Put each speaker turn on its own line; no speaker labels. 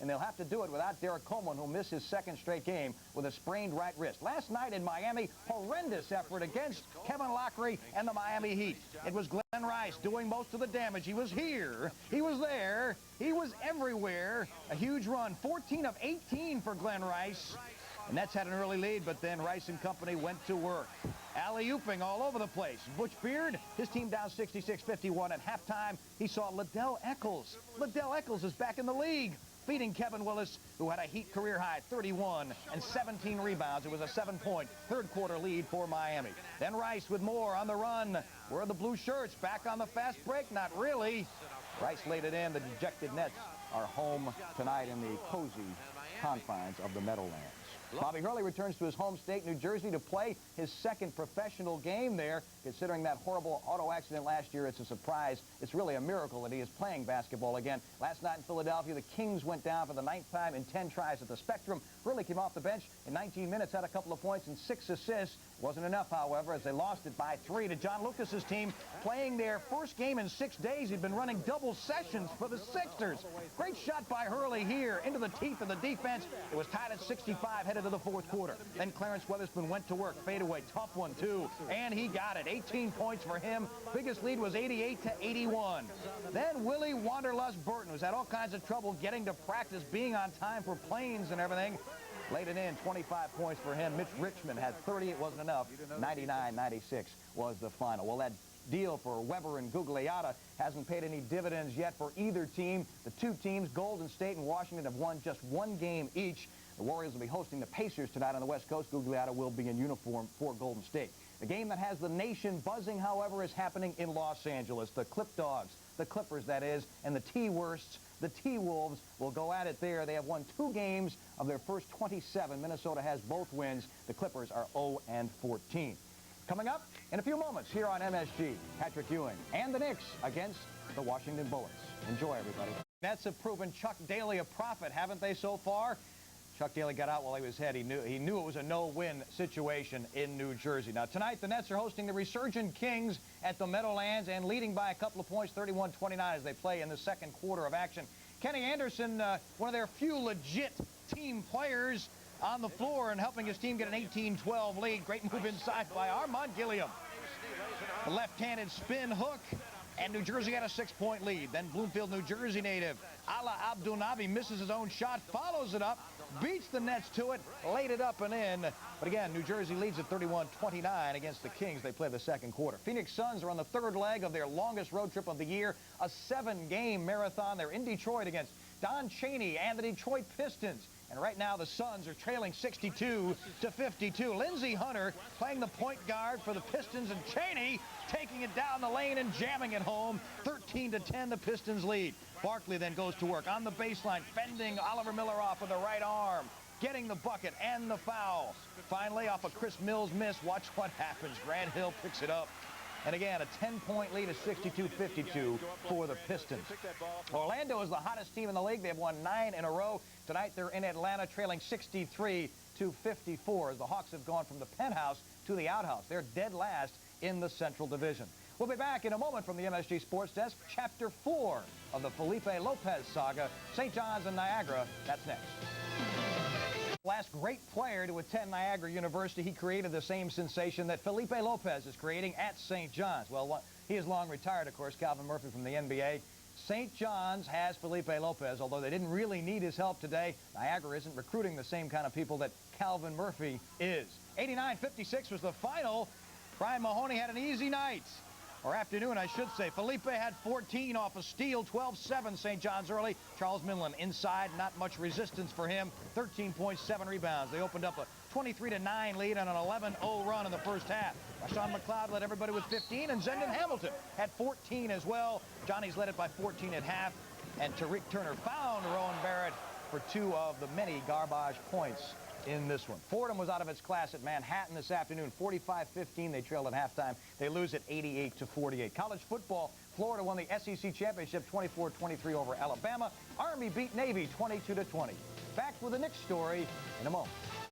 and they'll have to do it without Derek Coleman, who'll miss his second straight game with a sprained right wrist. Last night in Miami, horrendous effort against Kevin Lockery and the Miami Heat. It was Glenn Rice doing most of the damage. He was here, he was there, he was everywhere. A huge run, 14 of 18 for Glenn Rice. And Nets had an early lead, but then Rice and company went to work. Alley-ooping all over the place. Butch Beard, his team down 66-51 at halftime. He saw Liddell Eccles. Liddell Eccles is back in the league, feeding Kevin Willis, who had a Heat career-high 31 and 17 rebounds. It was a 7-point third-quarter lead for Miami. Then Rice with more on the run. Where are the blue shirts? Back on the fast break? Not really. Rice laid it in. The dejected Nets are home tonight in the cozy confines of the Meadowlands. Bobby Hurley returns to his home state, New Jersey, to play his second professional game there. Considering that horrible auto accident last year, it's a surprise. It's really a miracle that he is playing basketball again. Last night in Philadelphia, the Kings went down for the 9th time in 10 tries at the Spectrum. Hurley came off the bench in 19 minutes, had a couple of points and 6 assists. Wasn't enough, however, as they lost it by 3 to John Lucas's team, playing their first game in 6 days. He'd been running double sessions for the Sixers. Great shot by Hurley here into the teeth of the defense. It was tied at 65 headed to the fourth quarter. Then Clarence Weatherspoon went to work. Fadeaway, tough one, too. And he got it. 18 points for him. Biggest lead was 88-81. Then Willie Wanderlust Burton, who's had all kinds of trouble getting to practice, being on time for planes and everything. Laid it in, 25 points for him. Mitch Richmond had 30. It wasn't enough. 99-96 was the final. Well, that deal for Weber and Gugliotta hasn't paid any dividends yet for either team. The two teams, Golden State and Washington, have won just one game each. The Warriors will be hosting the Pacers tonight on the West Coast. Gugliotta will be in uniform for Golden State. The game that has the nation buzzing, however, is happening in Los Angeles. The Clip Dogs, the Clippers, that is, and the T-Worsts, the T-Wolves, will go at it there. They have won 2 games of their first 27. Minnesota has both wins. The Clippers are 0-14. Coming up in a few moments here on MSG, Patrick Ewing and the Knicks against the Washington Bullets. Enjoy, everybody. Nets have proven Chuck Daly a prophet, haven't they, so far? Chuck Daly got out while he was ahead. He knew it was a no-win situation in New Jersey. Now, tonight, the Nets are hosting the resurgent Kings at the Meadowlands and leading by a couple of points, 31-29, as they play in the second quarter of action. Kenny Anderson, one of their few legit team players on the floor and helping his team get an 18-12 lead. Great move inside by Armand Gilliam. The left-handed spin hook, and New Jersey had a 6-point lead. Then Bloomfield, New Jersey native Ala Abdulnabi misses his own shot, follows it up, beats the Nets to it, laid it up and in. But again, New Jersey leads at 31-29 against the Kings. They play the second quarter. Phoenix Suns are on the third leg of their longest road trip of the year, a 7-game marathon. They're in Detroit against Don Chaney and the Detroit Pistons. And right now, the Suns are trailing 62-52. Lindsey Hunter playing the point guard for the Pistons, and Chaney taking it down the lane and jamming it home. 13-10, the Pistons lead. Barkley then goes to work on the baseline, fending Oliver Miller off with the right arm, getting the bucket and the foul. Finally, off a Chris Mills miss, watch what happens. Grant Hill picks it up. And again, a 10-point lead of 62-52 for the Pistons. Orlando is the hottest team in the league. They have won 9 in a row. Tonight, they're in Atlanta, trailing 63-54 as the Hawks have gone from the penthouse to the outhouse. They're dead last in the Central Division. We'll be back in a moment from the MSG Sports Desk. Chapter 4 of the Felipe Lopez saga, St. John's and Niagara. That's next. Last great player to attend Niagara University, he created the same sensation that Felipe Lopez is creating at St. John's. Well, he is long retired, of course, Calvin Murphy from the NBA. St. John's has Felipe Lopez, although they didn't really need his help today. Niagara isn't recruiting the same kind of people that Calvin Murphy is. 89-56 was the final. Brian Mahoney had an easy night. Or afternoon, I should say. Felipe had 14 off a steal, 12-7 St. John's early. Charles Minlin inside, not much resistance for him. 13.7 rebounds. They opened up a 23-9 lead on an 11-0 run in the first half. Rashawn McLeod led everybody with 15, and Zendon Hamilton had 14 as well. Johnny's led it by 14 at half, and Tariq Turner found Rowan Barrett for 2 of the many garbage points in this one. Fordham was out of its class at Manhattan this afternoon, 45-15. They trailed at halftime. They lose at 88-48. College football, Florida won the SEC championship 24-23 over Alabama. Army beat Navy 22-20. Back with the Knicks story in a moment.